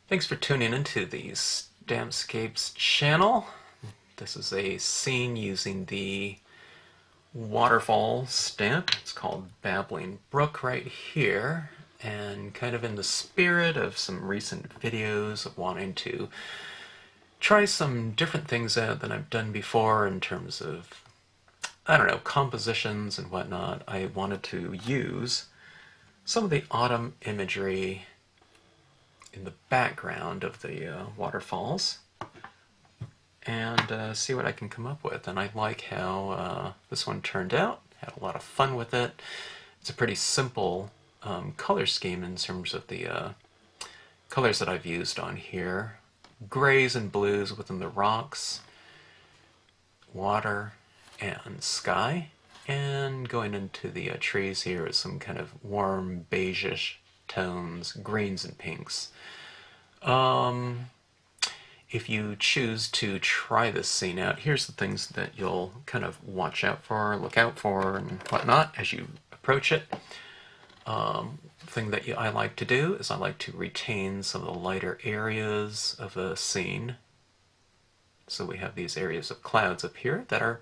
Thanks for tuning into the Stampscapes channel. This is a scene using the waterfall stamp. It's called Babbling Brook right here. And kind of in the spirit of some recent videos of wanting to try some different things out than I've done before in terms of, I don't know, compositions and whatnot, I wanted to use some of the autumn imagery in the background of the waterfalls and see what I can come up with. And I like how this one turned out. Had a lot of fun with it. It's a pretty simple color scheme in terms of the colors that I've used on here. Grays and blues within the rocks, water, and sky. And going into the trees here is some kind of warm beigeish tones, greens and pinks. If you choose to try this scene out, here's the things that you'll kind of watch out for, look out for, and whatnot as you approach it. Thing that I like to do is I like to retain some of the lighter areas of a scene. So we have these areas of clouds up here that are,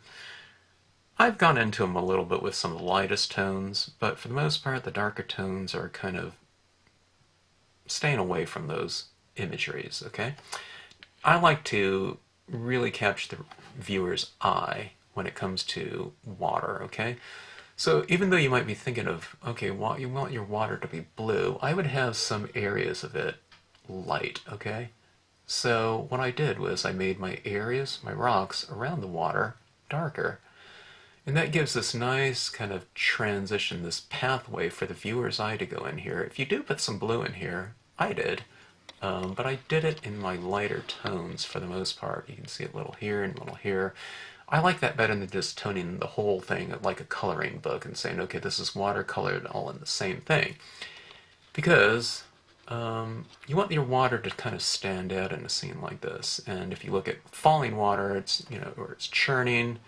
I've gone into them a little bit with some of the lightest tones, but for the most part the darker tones are kind of staying away from those imageries, okay? I like to really capture the viewer's eye when it comes to water, okay? So even though you might be thinking of, okay, well, you want your water to be blue, I would have some areas of it light, okay? So what I did was I made my areas, my rocks around the water darker. And that gives this nice kind of transition, this pathway for the viewer's eye to go in here. If you do put some blue in here, I did, but I did it in my lighter tones for the most part. You can see a little here and a little here. I like that better than just toning the whole thing like a coloring book and saying, okay, this is watercolored all in the same thing. Because you want your water to kind of stand out in a scene like this. And if you look at falling water, it's, you know, or it's churning,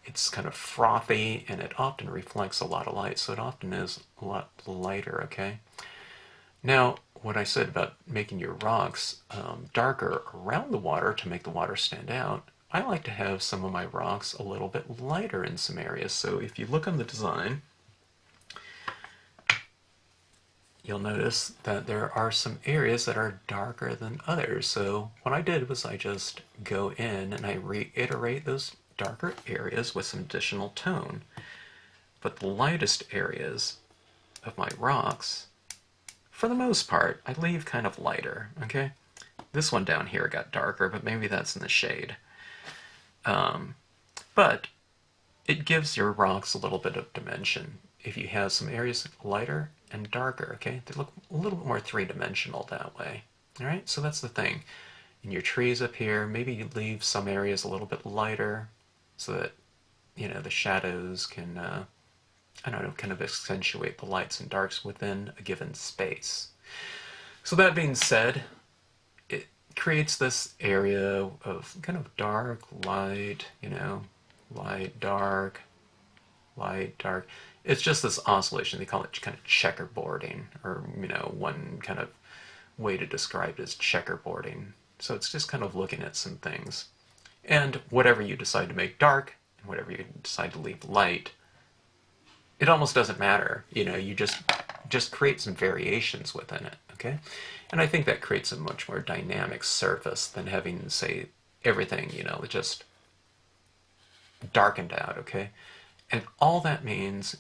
it's kind of frothy, and it often reflects a lot of light, so it often is a lot lighter, okay? Now, what I said about making your rocks darker around the water to make the water stand out, I like to have some of my rocks a little bit lighter in some areas. So if you look on the design, you'll notice that there are some areas that are darker than others. So what I did was I just go in and I reiterate those darker areas with some additional tone. But the lightest areas of my rocks, for the most part, I leave kind of lighter, okay? This one down here got darker, but maybe that's in the shade. But it gives your rocks a little bit of dimension. If you have some areas lighter and darker, okay, they look a little bit more three-dimensional that way. All right, so that's the thing. In your trees up here, maybe you leave some areas a little bit lighter so that, you know, the shadows can, I don't know, kind of accentuate the lights and darks within a given space. So that being said, it creates this area of kind of dark, light, you know, light, dark, light, dark. It's just this oscillation. They call it kind of checkerboarding, or, you know, one kind of way to describe it is checkerboarding. So it's just kind of looking at some things. And whatever you decide to make dark, and whatever you decide to leave light, it almost doesn't matter. You know, you just create some variations within it, okay? And I think that creates a much more dynamic surface than having, say, everything, you know, just darkened out, okay? And all that means,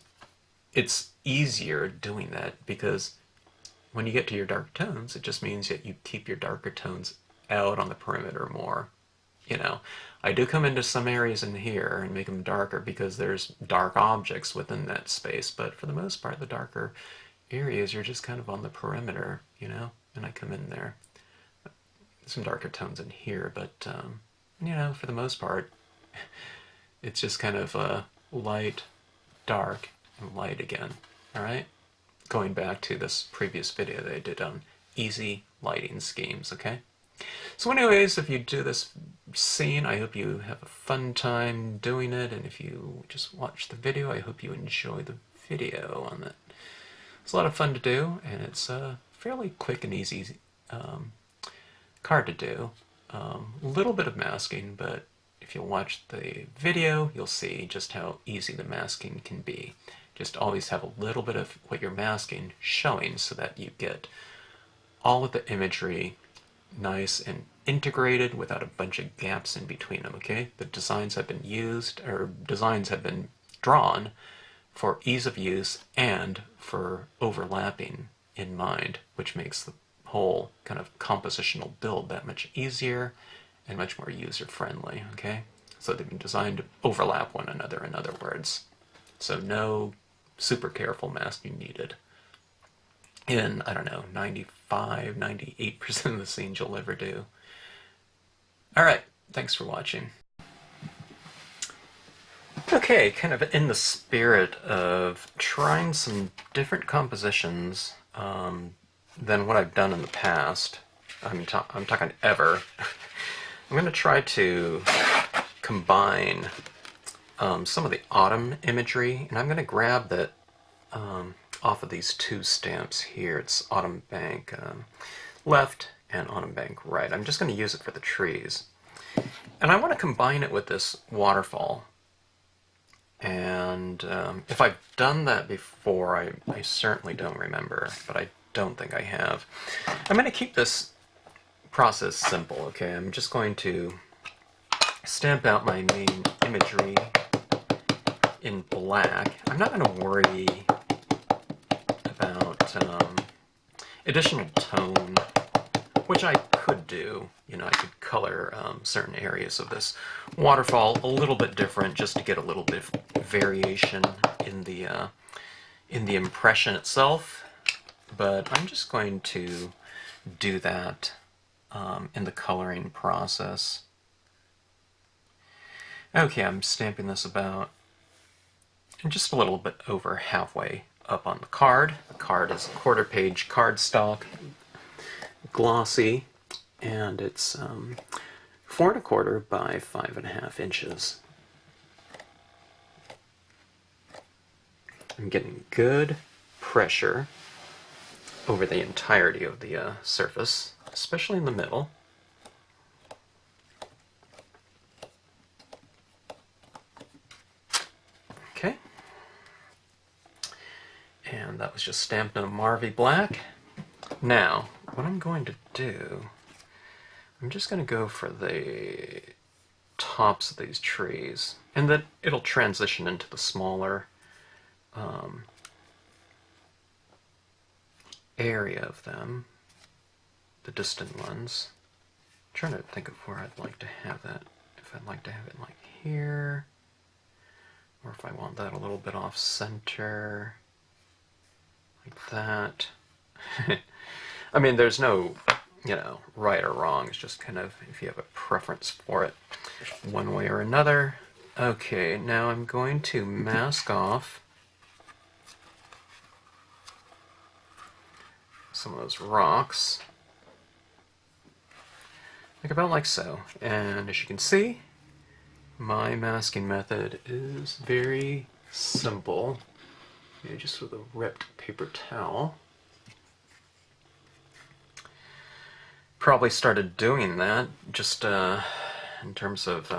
it's easier doing that because when you get to your dark tones, it just means that you keep your darker tones out on the perimeter more. You know, I do come into some areas in here and make them darker because there's dark objects within that space, but for the most part, the darker areas, you're just kind of on the perimeter, you know, and I come in there. Some darker tones in here, but, you know, for the most part, it's just kind of light, dark, and light again, all right? Going back to this previous video that I did on easy lighting schemes, okay? So anyways, if you do this scene, I hope you have a fun time doing it, and if you just watch the video, I hope you enjoy the video on it. It's a lot of fun to do, and it's fairly quick and easy hard to do. A little bit of masking, but if you watch the video, you'll see just how easy the masking can be. Just always have a little bit of what you're masking showing so that you get all of the imagery nice and integrated without a bunch of gaps in between them, okay? The designs have been used, or designs have been drawn for ease of use and for overlapping in mind, which makes the whole kind of compositional build that much easier and much more user-friendly, okay? So they've been designed to overlap one another, in other words. So no super careful masking needed. In, I don't know, 95, 98% of the scenes you'll ever do. Alright, thanks for watching. Okay, kind of in the spirit of trying some different compositions than what I've done in the past, I'm talking ever, I'm going to try to combine some of the autumn imagery, and I'm going to grab that off of these two stamps here. It's Autumn Bank left and Autumn Bank right. I'm just going to use it for the trees. And I want to combine it with this waterfall. And if I've done that before, I certainly don't remember, but I don't think I have. I'm going to keep this process simple, okay? I'm just going to stamp out my main imagery in black. I'm not going to worry about additional tone, which I could do. You know, I could color certain areas of this waterfall a little bit different just to get a little bit of variation in the impression itself. But I'm just going to do that in the coloring process. Okay, I'm stamping this about just a little bit over halfway up on the card. The card is a 1/4 page cardstock, glossy, and it's 4 1/4 by 5.5 inches. I'm getting good pressure over the entirety of the surface, especially in the middle. Okay. And that was just stamped in a Marvy black. Now, what I'm going to do, I'm just going to go for the tops of these trees, and then it'll transition into the smaller area of them, the distant ones. I'm trying to think of where I'd like to have that. If I'd like to have it like here, or if I want that a little bit off center, like that. I mean, there's no, you know, right or wrong. It's just kind of if you have a preference for it one way or another. Okay, now I'm going to mask off some of those rocks, like about like so. And as you can see, my masking method is very simple. Just with a ripped paper towel. Probably started doing that just in terms of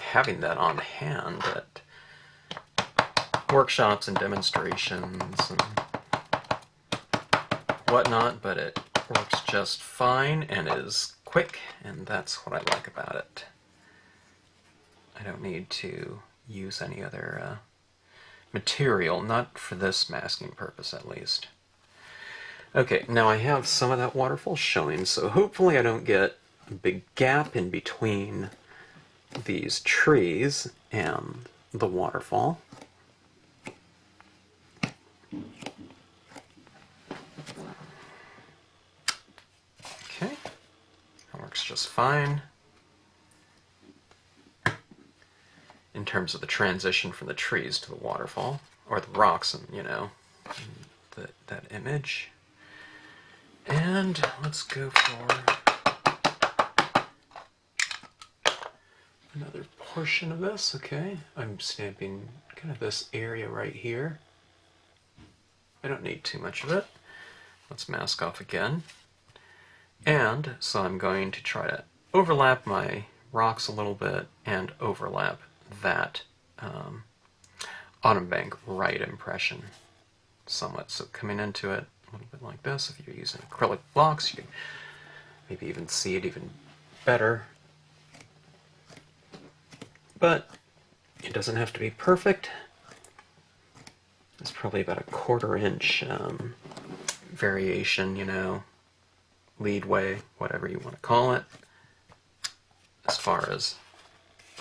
having that on hand at workshops and demonstrations and whatnot, but it works just fine and is quick, and that's what I like about it. I don't need to use any other material, not for this masking purpose at least. Okay, now I have some of that waterfall showing, so hopefully I don't get a big gap in between these trees and the waterfall. Okay, that works just fine. In terms of the transition from the trees to the waterfall, or the rocks, and you know, that image. And let's go for another portion of this. Okay, I'm stamping kind of this area right here. I don't need too much of it. Let's mask off again. And so I'm going to try to overlap my rocks a little bit and overlap that Autumn Bank right impression somewhat. So coming into it a little bit like this. If you're using acrylic blocks, you can maybe even see it even better. But it doesn't have to be perfect. It's probably about a 1/4 inch variation, you know, leadway, whatever you want to call it, as far as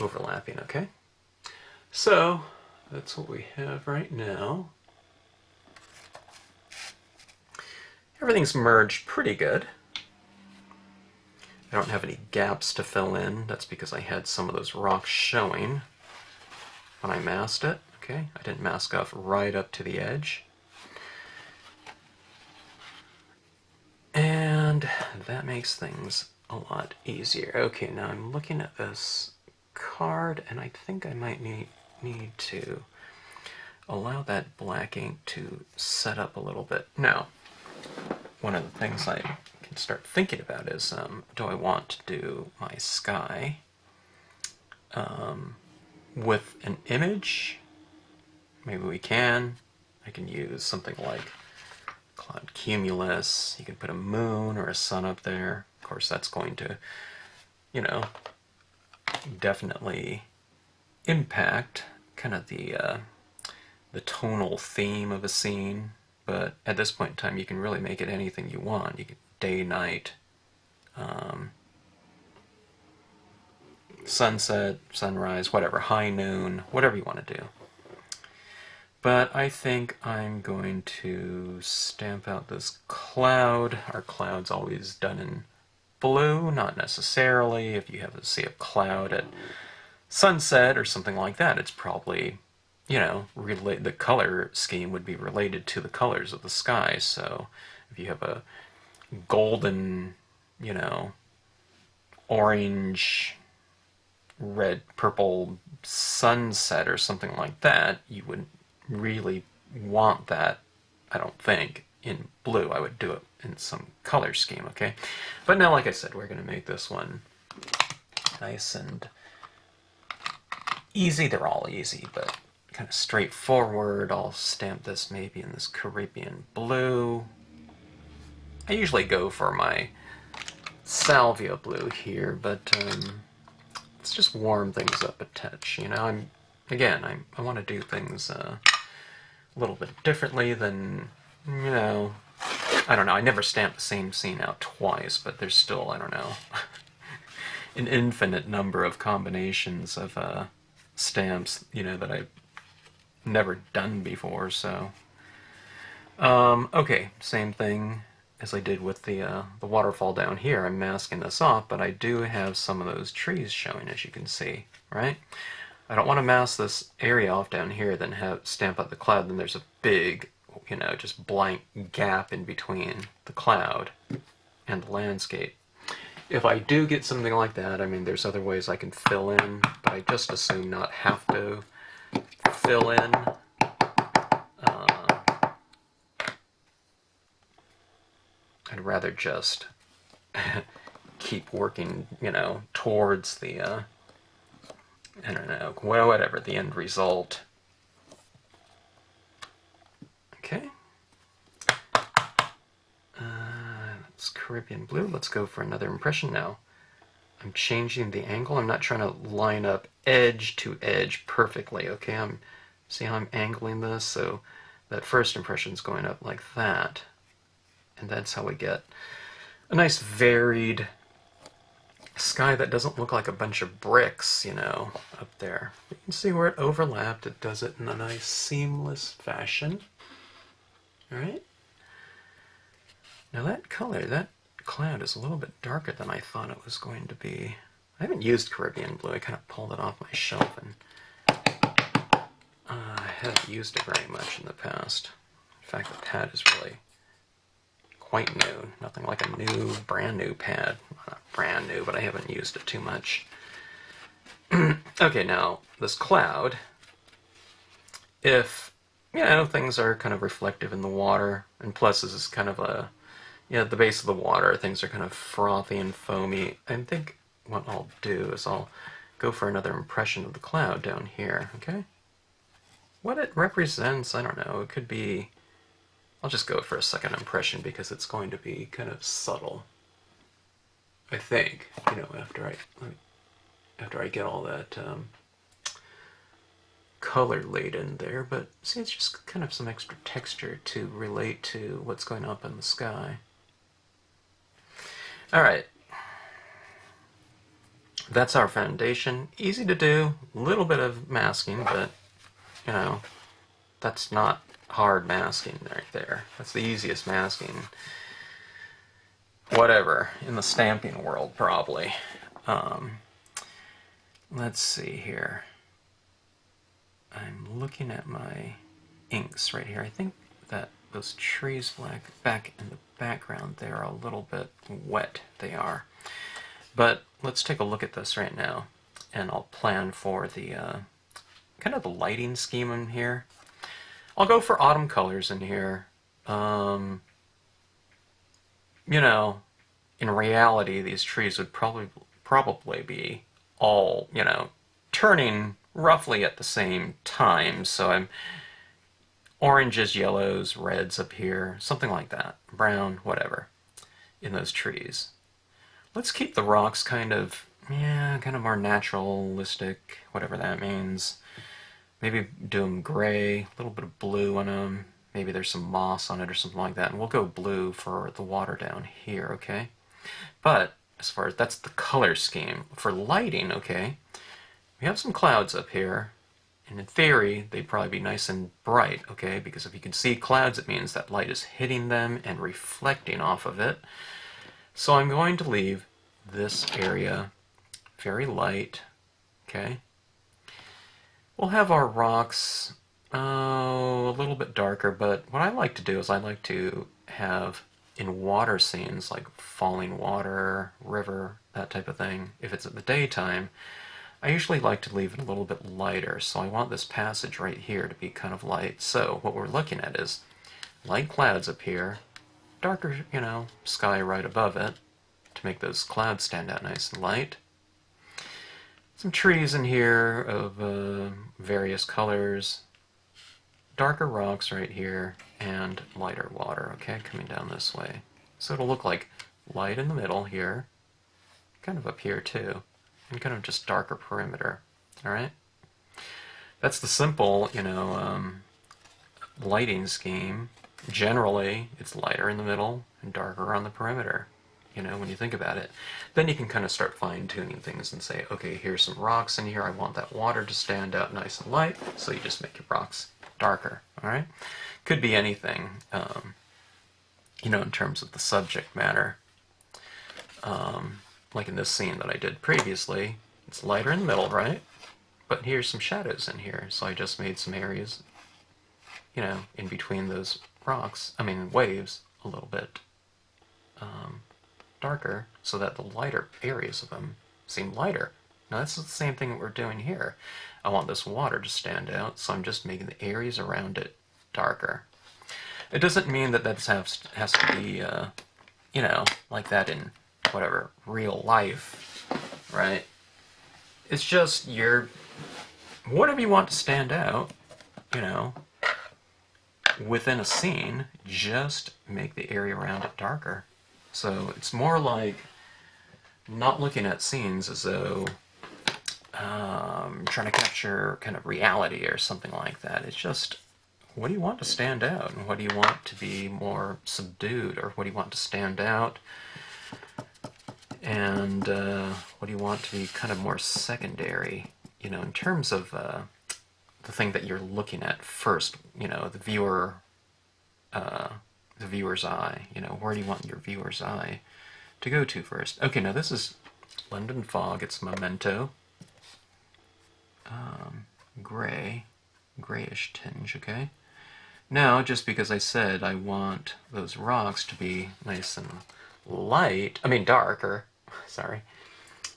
overlapping, okay? So that's what we have right now. Everything's merged pretty good. I don't have any gaps to fill in. That's because I had some of those rocks showing when I masked it. Okay, I didn't mask off right up to the edge. And that makes things a lot easier. Okay, now I'm looking at this card, and I think I might need to allow that black ink to set up a little bit. Now, one of the things I can start thinking about is, do I want to do my sky with an image? Maybe we can. I can use something like cloud cumulus. You can put a moon or a sun up there. Of course, that's going to, you know, definitely impact kind of the tonal theme of a scene. But at this point in time, you can really make it anything you want. You can day, night, sunset, sunrise, whatever, high noon, whatever you want to do. But I think I'm going to stamp out this cloud. Our cloud's always done in blue, not necessarily. If you have to see a cloud at sunset or something like that, it's probably, you know, the color scheme would be related to the colors of the sky. So if you have a golden, you know, orange, red, purple sunset or something like that, you wouldn't really want that, I don't think, in blue. I would do it in some color scheme, okay? But now, like I said, we're going to make this one nice and easy. They're all easy, but kind of straightforward. I'll stamp this maybe in this Caribbean blue. I usually go for my salvia blue here, but let's just warm things up a touch. You know, I want to do things a little bit differently than, you know, I don't know. I never stamp the same scene out twice, but there's still, I don't know, an infinite number of combinations of stamps, you know, that I've never done before. So, okay, same thing as I did with the waterfall down here. I'm masking this off, but I do have some of those trees showing, as you can see, right? I don't want to mask this area off down here, then stamp out the cloud, then there's a big, you know, just blank gap in between the cloud and the landscape. If I do get something like that, I mean, there's other ways I can fill in, but I just assume not have to fill in. I'd rather just keep working, you know, towards the, I don't know, whatever, the end result. Okay. It's Caribbean blue. Let's go for another impression now. I'm changing the angle. I'm not trying to line up edge to edge perfectly, okay? See how I'm angling this? So that first impression's going up like that. And that's how we get a nice varied sky that doesn't look like a bunch of bricks, you know, up there. You can see where it overlapped. It does it in a nice seamless fashion. All right. Now that color, that cloud is a little bit darker than I thought it was going to be. I haven't used Caribbean blue. I kind of pulled it off my shelf, and I haven't used it very much in the past. In fact, the pad is really quite new. Nothing like a new, brand new pad. Not brand new, but I haven't used it too much. Okay, now this cloud, if, you know, things are kind of reflective in the water, and plus this is kind of a, Yeah, at the base of the water, things are kind of frothy and foamy. I think what I'll do is I'll go for another impression of the cloud down here, okay? What it represents, I don't know, it could be... I'll just go for a second impression because it's going to be kind of subtle. I think, you know, after I get all that color laid in there, but see, it's just kind of some extra texture to relate to what's going up in the sky. Alright, that's our foundation. Easy to do, a little bit of masking, but, you know, that's not hard masking right there. That's the easiest masking. Whatever, in the stamping world, probably. Let's see here. I'm looking at my inks right here. I think that those trees back in the background, they're a little bit wet. They are. But let's take a look at this right now, and I'll plan for the kind of the lighting scheme in here. I'll go for autumn colors in here. You know, in reality, these trees would probably be all, you know, turning roughly at the same time. So I'm oranges, yellows, reds up here, something like that. Brown, whatever, in those trees. Let's keep the rocks kind of, yeah, kind of more naturalistic, whatever that means. Maybe do them gray, a little bit of blue on them. Maybe there's some moss on it or something like that. And we'll go blue for the water down here, okay? But as far as that's the color scheme. For lighting, okay, we have some clouds up here. And in theory, they'd probably be nice and bright, okay? Because if you can see clouds, it means that light is hitting them and reflecting off of it. So I'm going to leave this area very light, okay? We'll have our rocks a little bit darker, but what I like to do is I like to have in water scenes, like falling water, river, that type of thing, if it's at the daytime, I usually like to leave it a little bit lighter, so I want this passage right here to be kind of light. So what we're looking at is light clouds up here, darker, you know, sky right above it to make those clouds stand out nice and light. Some trees in here of various colors, darker rocks right here, and lighter water, okay, coming down this way. So it'll look like light in the middle here, kind of up here too, and kind of just darker perimeter, alright? That's the simple, you know, lighting scheme. Generally, it's lighter in the middle and darker on the perimeter, you know, when you think about it. Then you can kind of start fine-tuning things and say, okay, here's some rocks in here, I want that water to stand out nice and light, so you just make your rocks darker, alright? Could be anything, you know, in terms of the subject matter. Like in this scene that I did previously, it's lighter in the middle, right? But here's some shadows in here, so I just made some areas, you know, in between those rocks, waves, a little bit darker, so that the lighter areas of them seem lighter. Now that's the same thing that we're doing here. I want this water to stand out, so I'm just making the areas around it darker. It doesn't mean that that has to be, you know, like that in whatever, real life, right? It's just whatever you want to stand out, you know, within a scene, just make the area around it darker. So it's more like not looking at scenes as though trying to capture kind of reality or something like that. It's just, what do you want to stand out? And what do you want to be more subdued? Or what do you want to stand out? And what do you want to be kind of more secondary, you know, in terms of the thing that you're looking at first, you know, the viewer's eye, you know, where do you want your viewer's eye to go to first? Okay, now this is London Fog, it's Memento. Grayish tinge, okay? Now, just because I said I want those rocks to be nice and darker, sorry,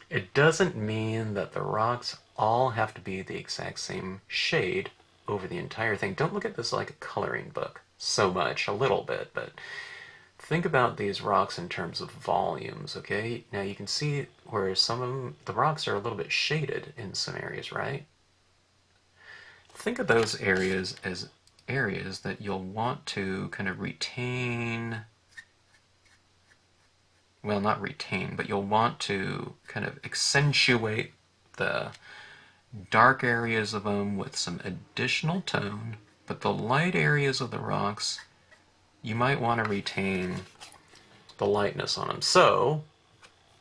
it doesn't mean that the rocks all have to be the exact same shade over the entire thing. Don't look at this like a coloring book so much, a little bit, but think about these rocks in terms of volumes, okay? Now you can see where some of them, the rocks are a little bit shaded in some areas, right? Think of those areas as areas that you'll want to kind of retain, well, not retain, but you'll want to kind of accentuate the dark areas of them with some additional tone, but the light areas of the rocks, you might want to retain the lightness on them. So,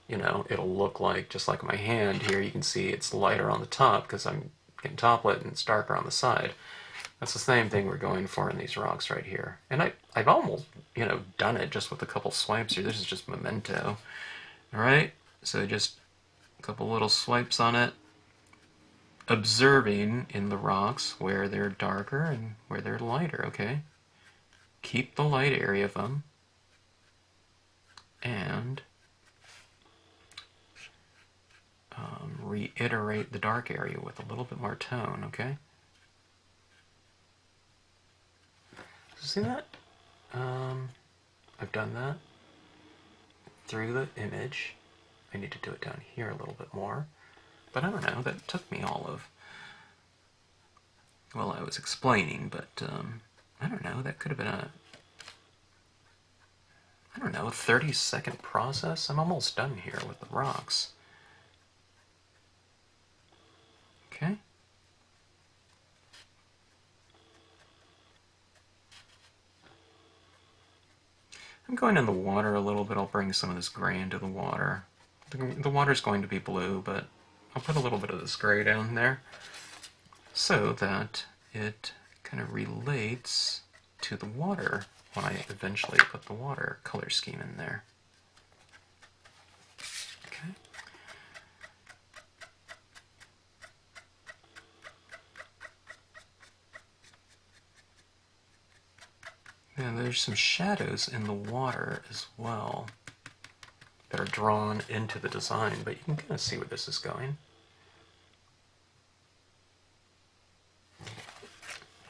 you know, it'll look like, just like my hand here, you can see it's lighter on the top because I'm getting top lit and it's darker on the side. That's the same thing we're going for in these rocks right here. And I've almost, you know, done it just with a couple swipes here. This is just memento. Alright, so just a couple little swipes on it. Observing in the rocks where they're darker and where they're lighter, okay? Keep the light area of them. And reiterate the dark area with a little bit more tone, okay? See that? I've done that through the image. I need to do it down here a little bit more. But I don't know, that took me all of, well, I was explaining, but I don't know, that could have been a, I don't know, a 30-second process. I'm almost done here with the rocks. Okay. I'm going in the water a little bit. I'll bring some of this gray into the water. The water's going to be blue, but I'll put a little bit of this gray down there so that it kind of relates to the water when I eventually put the water color scheme in there. Okay. And there's some shadows in the water as well that are drawn into the design, but you can kind of see where this is going.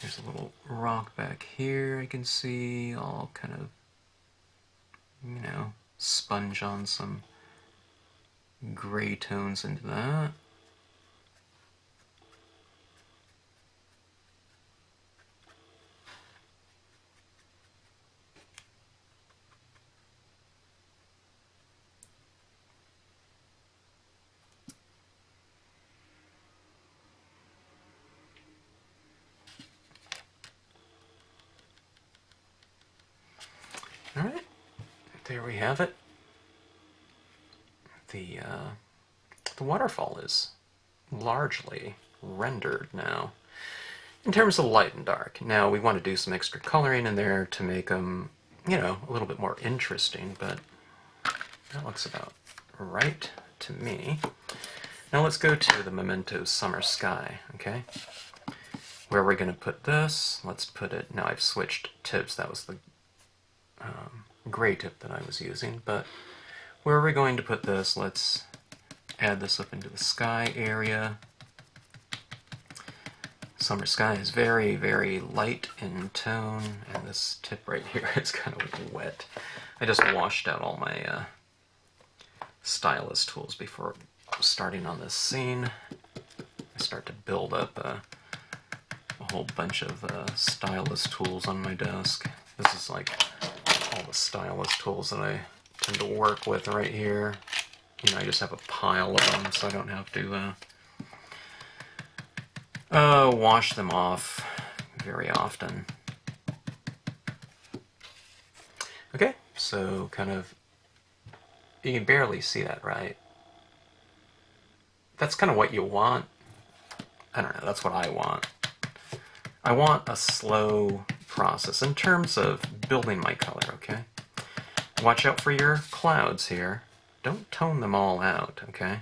There's a little rock back here I can see. I'll kind of, you know, sponge on some gray tones into that. Alright, there we have it. The waterfall is largely rendered now. In terms of light and dark, now we want to do some extra coloring in there to make them, you know, a little bit more interesting, but that looks about right to me. Now let's go to the Memento Summer Sky, okay? Where we're going to put this, let's put it, now I've switched tips, that was the gray tip that I was using, but where we're going to put this, let's add this up into the sky area. Summer sky is very, very light in tone, and this tip right here is kind of wet. I just washed out all my stylus tools before starting on this scene. I start to build up a whole bunch of stylus tools on my desk. This is like all the stylus tools that I tend to work with right here. You know, I just have a pile of them, so I don't have to wash them off very often. Okay, so kind of, you can barely see that, right? That's kind of what you want. I don't know, that's what I want. I want a slow process in terms of building my color, okay? Watch out for your clouds here. Don't tone them all out, okay?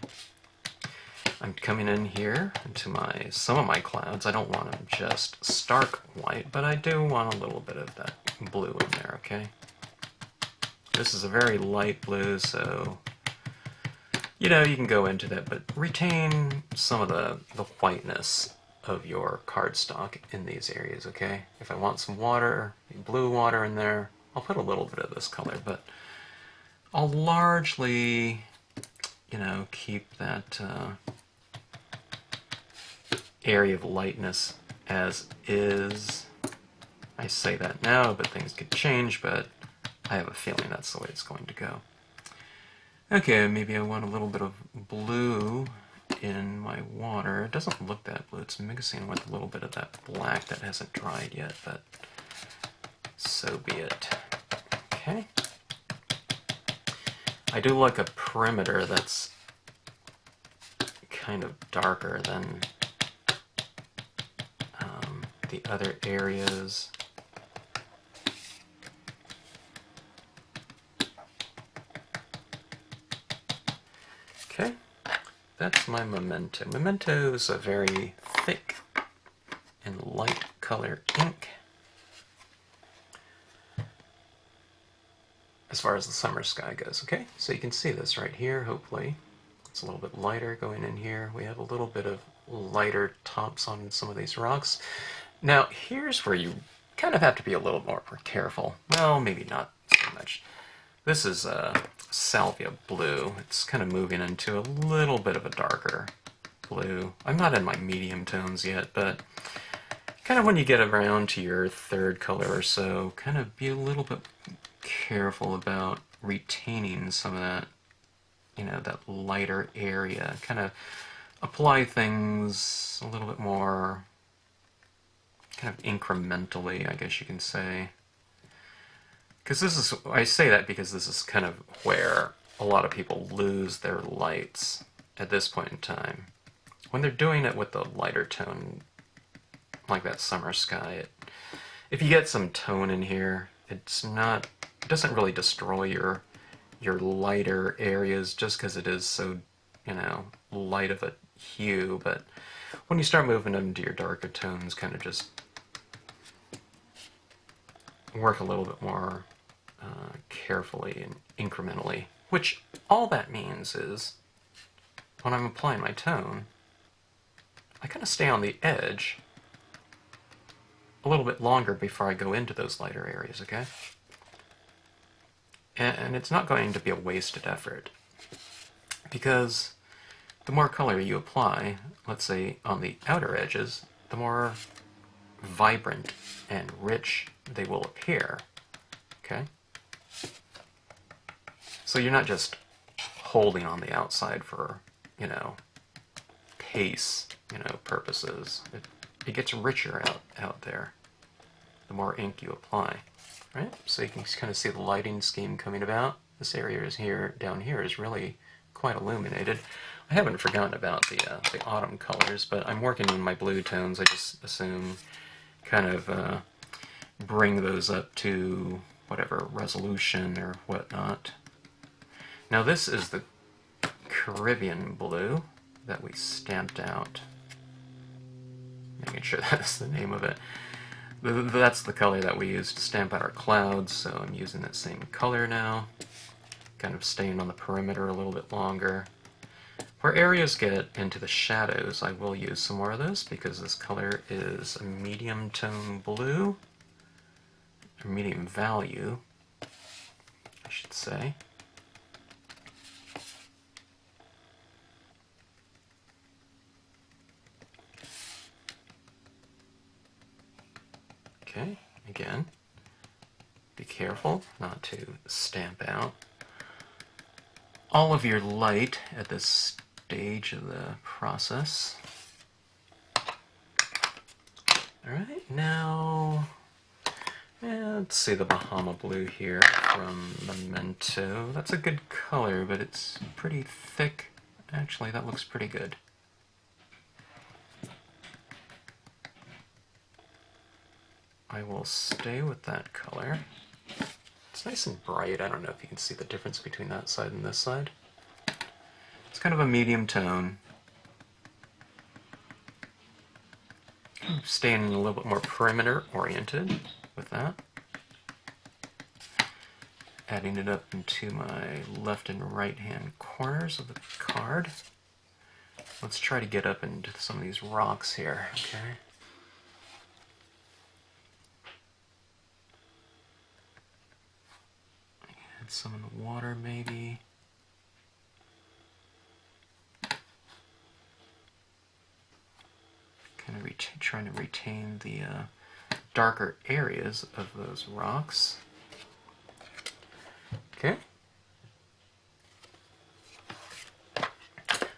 I'm coming in here into some of my clouds. I don't want them just stark white, but I do want a little bit of that blue in there, okay? This is a very light blue, so, you know, you can go into that, but retain some of the whiteness of your cardstock in these areas, okay? If I want some water, blue water in there, I'll put a little bit of this color, but I'll largely, you know, keep that area of lightness as is. I say that now, but things could change, but I have a feeling that's the way it's going to go. Okay, maybe I want a little bit of blue in my water. It doesn't look that blue. It's mixing with a little bit of that black that hasn't dried yet, but so be it. Okay. I do like a perimeter that's kind of darker than the other areas. Okay, that's my memento. Memento is a very thick and light color ink. As far as the summer sky goes, okay? So you can see this right here, hopefully. It's a little bit lighter going in here. We have a little bit of lighter tops on some of these rocks. Now, here's where you kind of have to be a little more careful. Well, maybe not so much. This is salvia blue. It's kind of moving into a little bit of a darker blue. I'm not in my medium tones yet, but kind of when you get around to your third color or so, kind of be a little bit careful about retaining some of that, you know, that lighter area. Kind of apply things a little bit more kind of incrementally, I guess you can say. Because this is, I say that because this is kind of where a lot of people lose their lights at this point in time. When they're doing it with the lighter tone, like that summer sky, if you get some tone in here, it doesn't really destroy your lighter areas just because it is so, you know, light of a hue. But when you start moving into your darker tones, kind of just work a little bit more carefully and incrementally, which all that means is when I'm applying my tone, I kind of stay on the edge a little bit longer before I go into those lighter areas, okay? And it's not going to be a wasted effort, because the more color you apply, let's say on the outer edges, the more vibrant and rich they will appear, okay? So you're not just holding on the outside for, you know, pace, you know, purposes. It gets richer out there the more ink you apply, right? So you can kind of see the lighting scheme coming about. This area is here, down here is really quite illuminated. I haven't forgotten about the autumn colors, but I'm working on my blue tones. I just assume kind of bring those up to whatever resolution or whatnot. Now this is the Caribbean blue that we stamped out. Making sure that's the name of it. That's the color that we used to stamp out our clouds, so I'm using that same color now. Kind of staying on the perimeter a little bit longer. Where areas get into the shadows, I will use some more of this because this color is a medium tone blue, or medium value, I should say. Okay, again, be careful not to stamp out all of your light at this stage of the process. Alright, now let's see the Bahama blue here from Memento. That's a good color, but it's pretty thick. Actually, that looks pretty good. I will stay with that color. It's nice and bright. I don't know if you can see the difference between that side and this side. It's kind of a medium tone. Staying a little bit more perimeter oriented with that. Adding it up into my left and right hand corners of the card. Let's try to get up into some of these rocks here, okay? Add some in the water, maybe. Kind of trying to retain the darker areas of those rocks. Okay.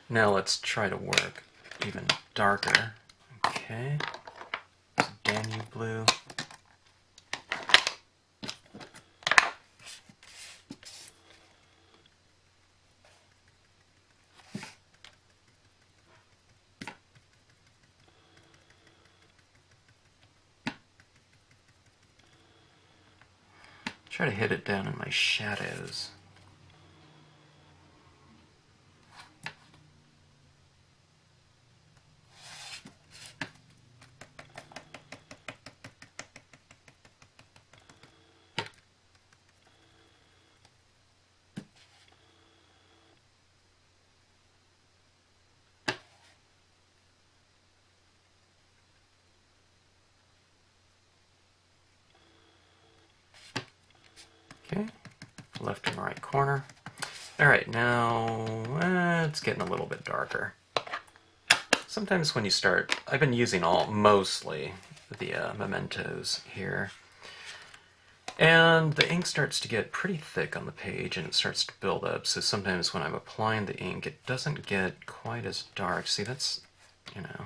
Now let's try to work even darker. Okay. Danube blue. Try to hit it down in my shadows. Okay, left and right corner. All right, now it's getting a little bit darker. Sometimes when you start, I've been using mostly the mementos here. And the ink starts to get pretty thick on the page and it starts to build up. So sometimes when I'm applying the ink, it doesn't get quite as dark. See, that's, you know,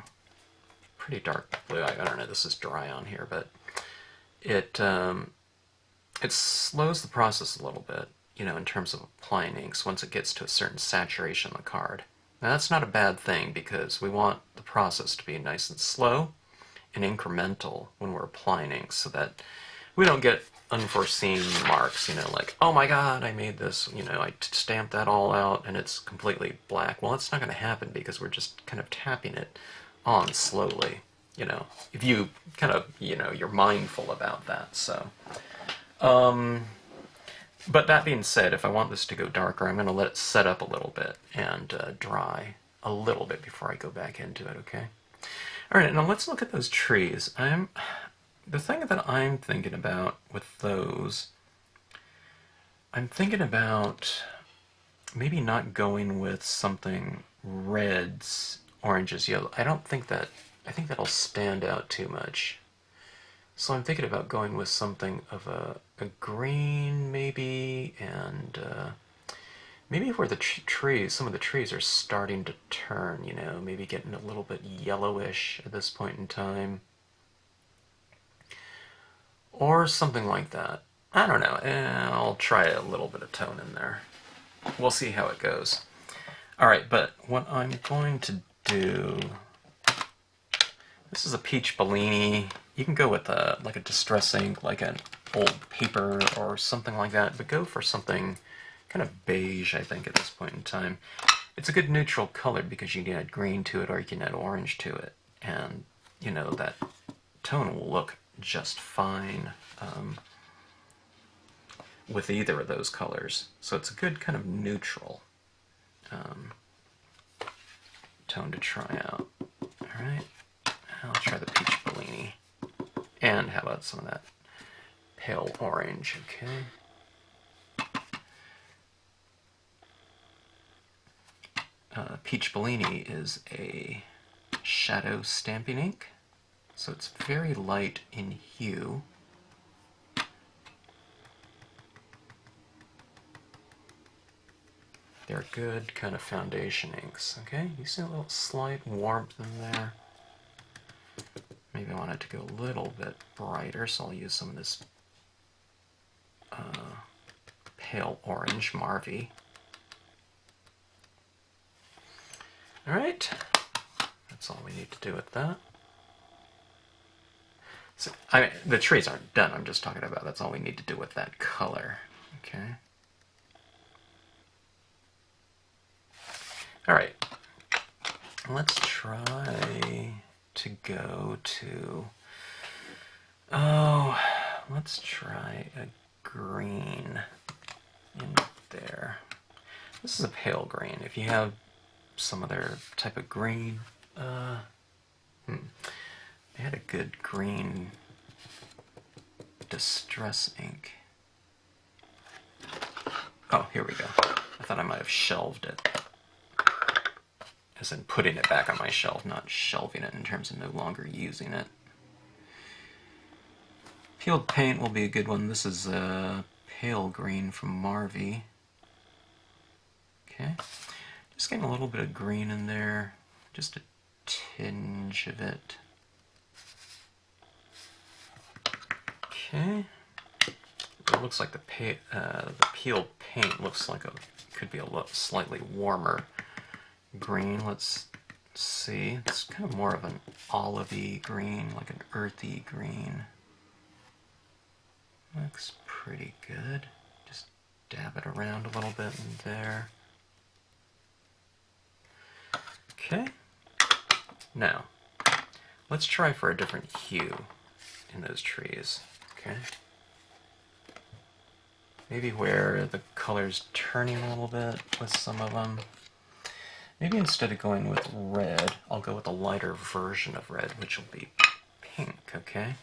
pretty dark blue. I don't know, this is dry on here, but it slows the process a little bit, you know, in terms of applying inks once it gets to a certain saturation on the card. Now that's not a bad thing because we want the process to be nice and slow and incremental when we're applying inks so that we don't get unforeseen marks, you know, like, oh my god, I made this, you know, I stamped that all out and it's completely black. Well, it's not going to happen because we're just kind of tapping it on slowly, you know, if you kind of, you know, you're mindful about that, so. But that being said, if I want this to go darker, I'm going to let it set up a little bit and dry a little bit before I go back into it, okay? All right, now let's look at those trees. The thing that I'm thinking about with those, I'm thinking about maybe not going with something reds, oranges, yellow. I think that'll stand out too much. So I'm thinking about going with something of a green, maybe, and maybe where the trees, some of the trees are starting to turn, you know, maybe getting a little bit yellowish at this point in time. Or something like that. I don't know. I'll try a little bit of tone in there. We'll see how it goes. Alright, but what I'm going to do... This is a peach Bellini. You can go with like a distress ink, like an old paper or something like that, but go for something kind of beige, I think, at this point in time. It's a good neutral color because you can add green to it or you can add orange to it. And, you know, that tone will look just fine with either of those colors. So it's a good kind of neutral tone to try out. Alright, I'll try the peach Bellini. And how about some of that pale orange, okay? Peach Bellini is a shadow stamping ink, so it's very light in hue. They're good kind of foundation inks, okay? You see a little slight warmth in there. Maybe I want it to go a little bit brighter, so I'll use some of this pale orange Marvy. Alright, that's all we need to do with that. So, the trees aren't done, I'm just talking about that's all we need to do with that color. Okay. Alright, let's try to go to, let's try a green in there. This is a pale green. If you have some other type of green, they had a good green distress ink. Oh, here we go. I thought I might have shelved it. As in putting it back on my shelf, not shelving it in terms of no longer using it. Peeled paint will be a good one. This is a pale green from Marvy. Okay. Just getting a little bit of green in there. Just a tinge of it. Okay. It looks like the peeled paint looks like could be a slightly warmer green. Let's see. It's kind of more of an olivey green, like an earthy green. Looks pretty good. Just dab it around a little bit in there. Okay. Now, let's try for a different hue in those trees. Okay. Maybe where the color's turning a little bit with some of them. Maybe instead of going with red, I'll go with a lighter version of red, which will be pink, okay?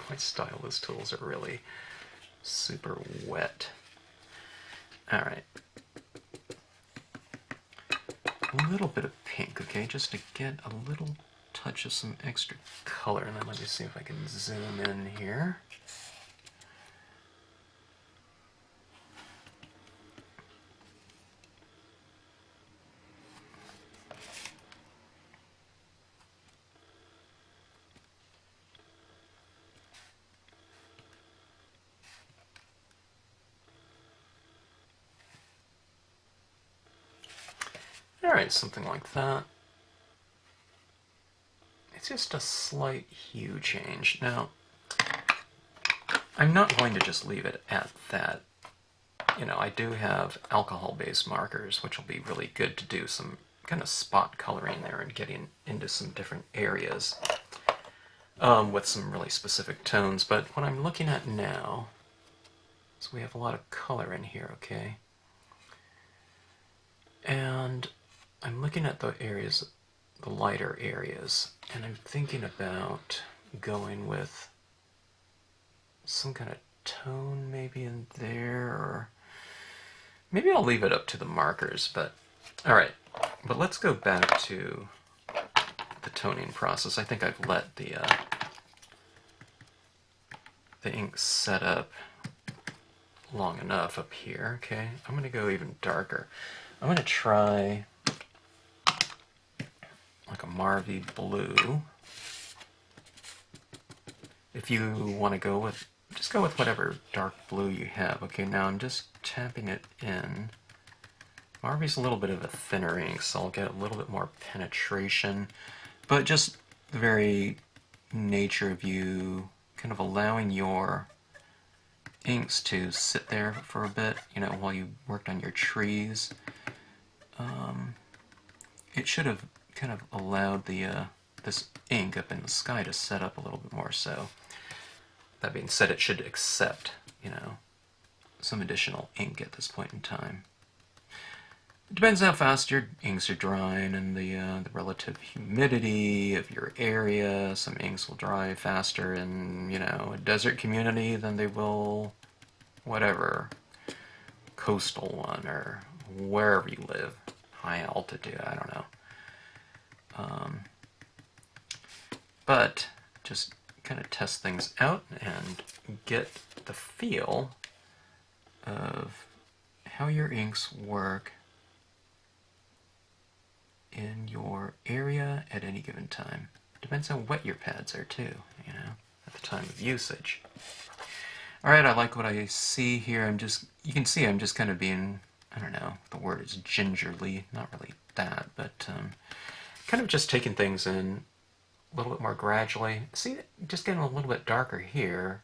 My stylus tools are really super wet. Alright. A little bit of pink, okay, just to get a little touch of some extra color. And then let me see if I can zoom in here. Alright, something like that. It's just a slight hue change. Now, I'm not going to just leave it at that. You know, I do have alcohol-based markers, which will be really good to do some kind of spot coloring there and getting into some different areas with some really specific tones. But what I'm looking at now is we have a lot of color in here, okay? And I'm looking at the areas, the lighter areas, and I'm thinking about going with some kind of tone maybe in there, or maybe I'll leave it up to the markers, but alright. But let's go back to the toning process. I think I've let the ink set up long enough up here, okay? I'm going to go even darker. I'm going to try like a Marvy blue. If you want to go with, just go with whatever dark blue you have. Okay, now I'm just tapping it in. Marvy's a little bit of a thinner ink, so I'll get a little bit more penetration, but just the very nature of you kind of allowing your inks to sit there for a bit, you know, while you worked on your trees. It should have kind of allowed the this ink up in the sky to set up a little bit more. So that being said, it should accept, you know, some additional ink at this point in time. It depends how fast your inks are drying and the relative humidity of your area. Some inks will dry faster in, you know, a desert community than they will whatever coastal one or wherever you live. High altitude, I don't know. But just kind of test things out and get the feel of how your inks work in your area at any given time. Depends how wet your pads are too, you know, at the time of usage. Alright, I like what I see here. You can see I'm just kind of being, I don't know, the word is gingerly, not really that, but kind of just taking things in a little bit more gradually. See, just getting a little bit darker here.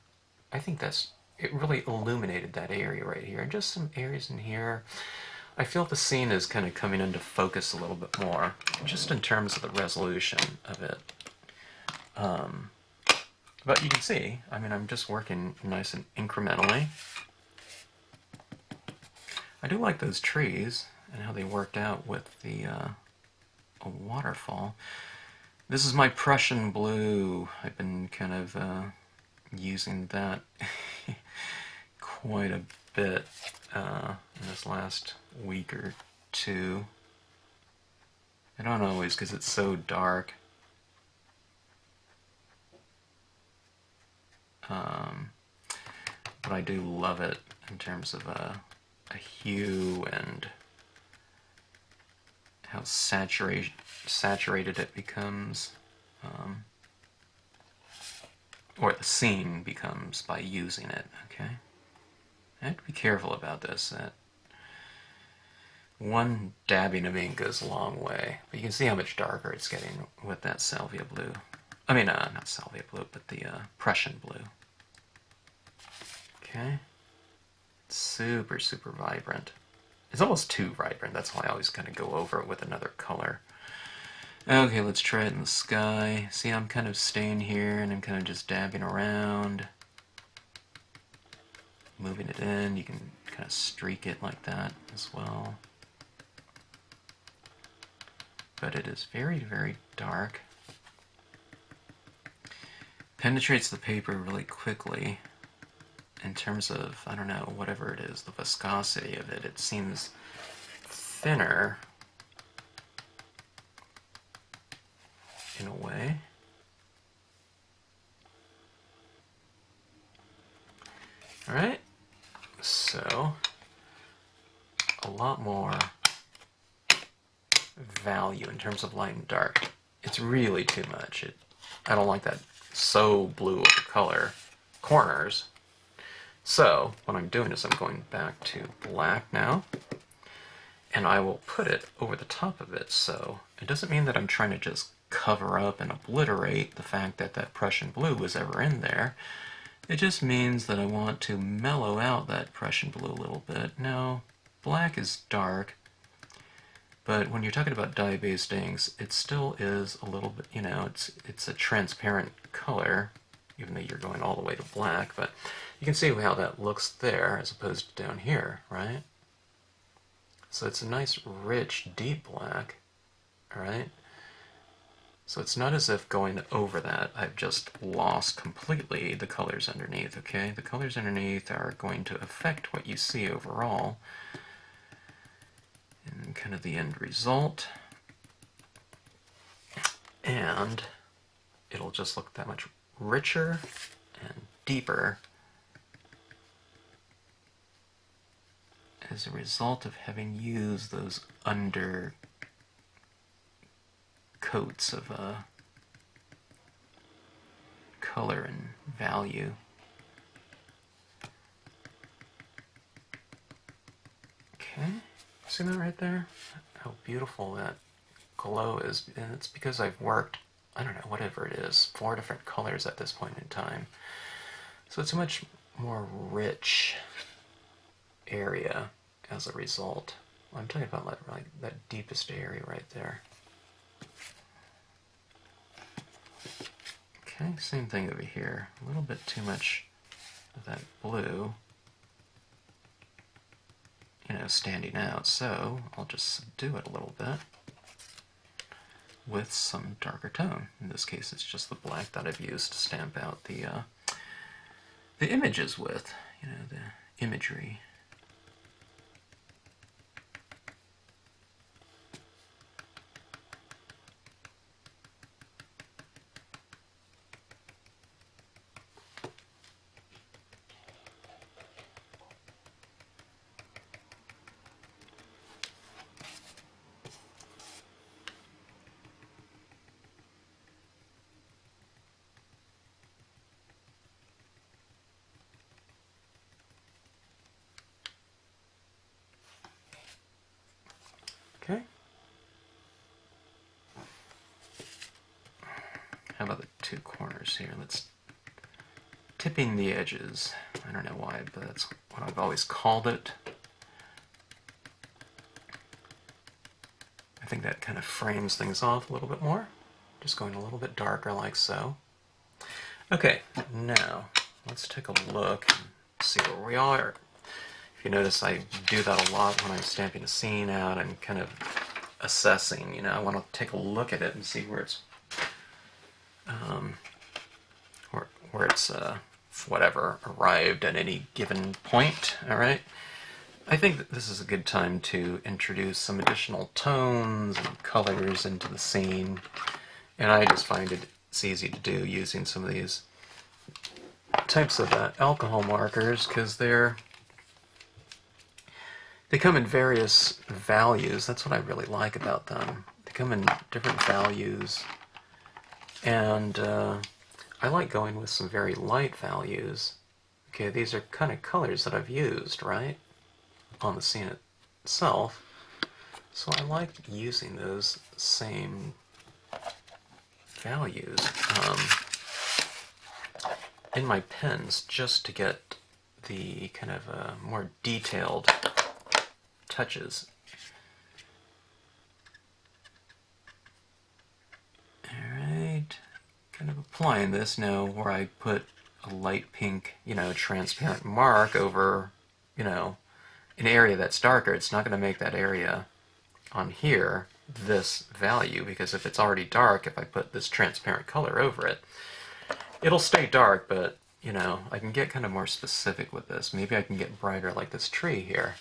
I think it really illuminated that area right here. And just some areas in here. I feel the scene is kind of coming into focus a little bit more, just in terms of the resolution of it. But you can see, I mean, I'm just working nice and incrementally. I do like those trees and how they worked out with the a waterfall. This is my Prussian Blue. I've been kind of using that quite a bit in this last week or two. I don't always, because it's so dark. But I do love it in terms of a hue and how saturated it becomes, or the scene becomes by using it, okay? I have to be careful about this. One dabbing of ink goes a long way, but you can see how much darker it's getting with that salvia blue. I mean, not salvia blue, but the Prussian blue. Okay. Super, super vibrant. It's almost too vibrant, that's why I always kind of go over it with another color. Okay, let's try it in the sky. See, I'm kind of staying here and I'm kind of just dabbing around. Moving it in, you can kind of streak it like that as well. But it is very, very dark. Penetrates the paper really quickly. In terms of, I don't know, whatever it is, the viscosity of it, it seems thinner in a way. Alright, so a lot more value in terms of light and dark. It's really too much. I don't like that so blue of a color corners. So what I'm doing is I'm going back to black now, and I will put it over the top of it. So it doesn't mean that I'm trying to just cover up and obliterate the fact that that Prussian blue was ever in there. It just means that I want to mellow out that Prussian blue a little bit. Now, black is dark, but when you're talking about dye-based inks, it still is a little bit, you know, it's a transparent color, even though you're going all the way to black, but you can see how that looks there as opposed to down here, right? So it's a nice, rich, deep black, all right? So it's not as if going over that, I've just lost completely the colors underneath, okay? The colors underneath are going to affect what you see overall and kind of the end result. And it'll just look that much richer and deeper as a result of having used those under coats of color and value. Okay, see that right there? How beautiful that glow is, and it's because I've worked, I don't know, whatever it is, 4 different colors at this point in time. So it's a much more rich area as a result. I'm talking about like that deepest area right there. Okay, same thing over here. A little bit too much of that blue, you know, standing out. So I'll just subdue it a little bit with some darker tone. In this case, it's just the black that I've used to stamp out the images with, you know, the imagery. Okay. How about the 2 corners here? Let's tipping the edges. I don't know why, but that's what I've always called it. I think that kind of frames things off a little bit more. Just going a little bit darker like so. Okay, now let's take a look and see where we are. If you notice, I do that a lot when I'm stamping a scene out and kind of assessing. You know, I want to take a look at it and see where it's where it's whatever arrived at any given point. All right. I think that this is a good time to introduce some additional tones and colors into the scene, and I just find it's easy to do using some of these types of alcohol markers because they come in various values. That's what I really like about them. They come in different values, and I like going with some very light values. Okay, these are kind of colors that I've used, right, on the scene itself. So I like using those same values in my pens just to get the kind of more detailed touches. Alright, kind of applying this now where I put a light pink, you know, transparent mark over, you know, an area that's darker. It's not going to make that area on here this value, because if it's already dark, if I put this transparent color over it, it'll stay dark, but, you know, I can get kind of more specific with this. Maybe I can get brighter like this tree here.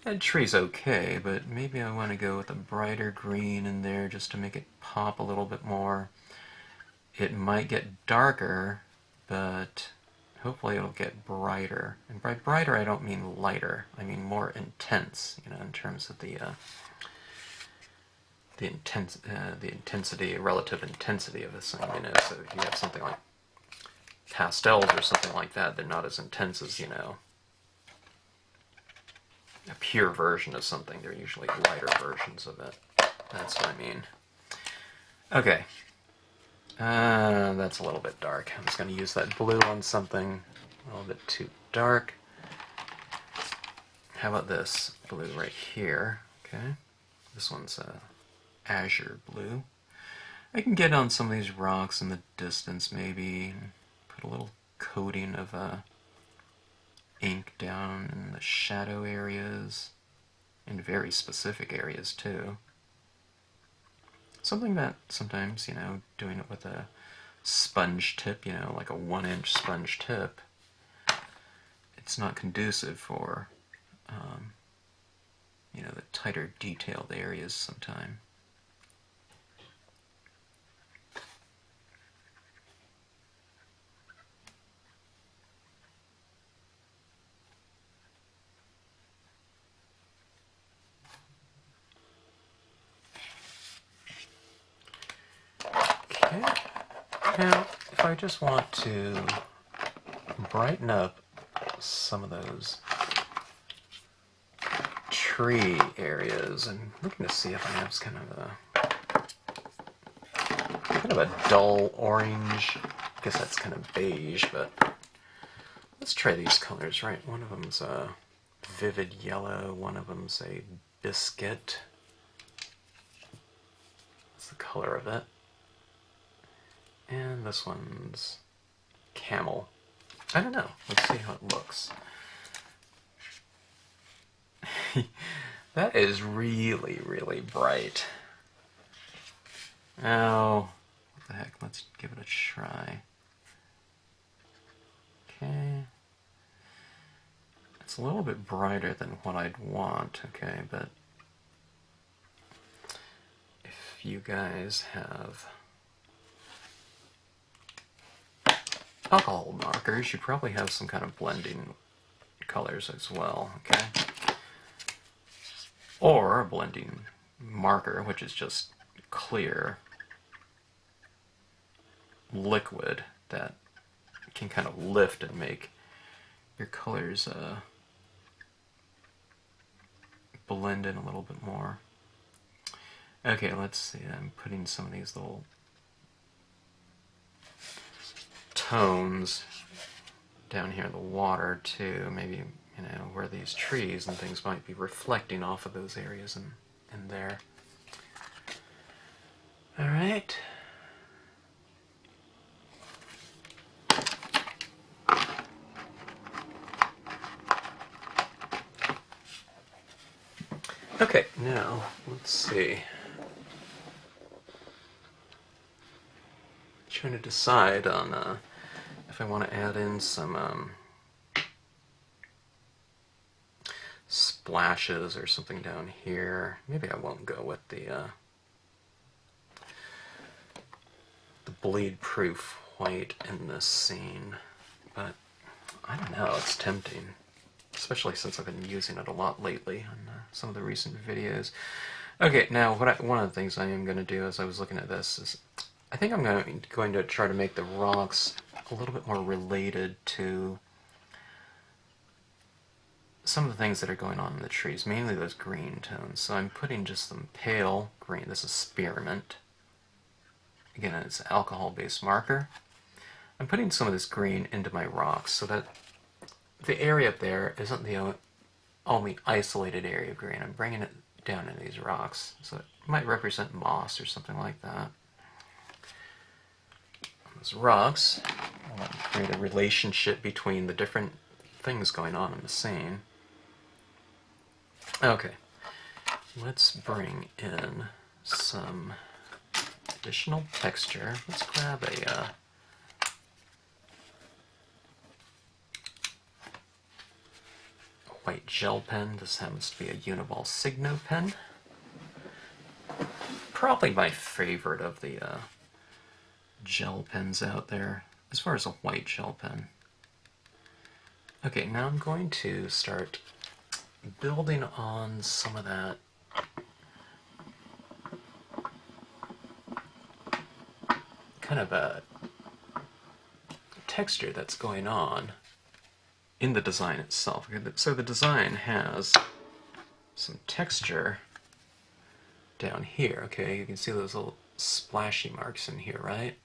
That tree's okay, but maybe I want to go with a brighter green in there just to make it pop a little bit more. It might get darker, but hopefully it'll get brighter. And by brighter, I don't mean lighter. I mean more intense, you know, in terms of the intensity, relative intensity of this thing, you know. So if you have something like pastels or something like that, they're not as intense as, you know, a pure version of something. They're usually lighter versions of it. That's what I mean. Okay. That's a little bit dark. I'm just going to use that blue on something a little bit too dark. How about this blue right here? Okay. This one's azure blue. I can get on some of these rocks in the distance, maybe put a little coating of ink down in the shadow areas, in very specific areas too. Something that sometimes, you know, doing it with a sponge tip, you know, like a 1-inch sponge tip, it's not conducive for, you know, the tighter detailed areas sometimes. Okay, now if I just want to brighten up some of those tree areas, and looking to see if I have kind of a dull orange. I guess that's kind of beige, but let's try these colors, right? One of them's a vivid yellow, one of them's a biscuit. That's the color of it. And this one's camel. I don't know. Let's see how it looks. That is really, really bright. Oh, what the heck? Let's give it a try. Okay. It's a little bit brighter than what I'd want, okay, but if you guys have alcohol markers, you probably have some kind of blending colors as well, okay? Or a blending marker, which is just clear liquid that can kind of lift and make your colors blend in a little bit more. Okay, let's see. I'm putting some of these little tones down here in the water too. Maybe, you know, where these trees and things might be reflecting off of those areas in there. All right. Okay, now let's see. Trying to decide on if I want to add in some splashes or something down here. Maybe I won't go with the bleed-proof white in this scene, but I don't know, it's tempting, especially since I've been using it a lot lately on some of the recent videos. Okay, now one of the things I am going to do as I was looking at this is I think I'm going to try to make the rocks a little bit more related to some of the things that are going on in the trees, mainly those green tones. So I'm putting just some pale green. This is spearmint. Again, it's an alcohol-based marker. I'm putting some of this green into my rocks so that the area up there isn't the only isolated area of green. I'm bringing it down into these rocks. So it might represent moss or something like that. On those rocks, I want to create a relationship between the different things going on in the scene. Okay, let's bring in some additional texture. Let's grab a white gel pen. This happens to be a Uniball Signo pen. Probably my favorite of the gel pens out there, as far as a white gel pen. Okay, now I'm going to start building on some of that kind of a texture that's going on in the design itself. So the design has some texture down here. Okay, you can see those little splashy marks in here, right?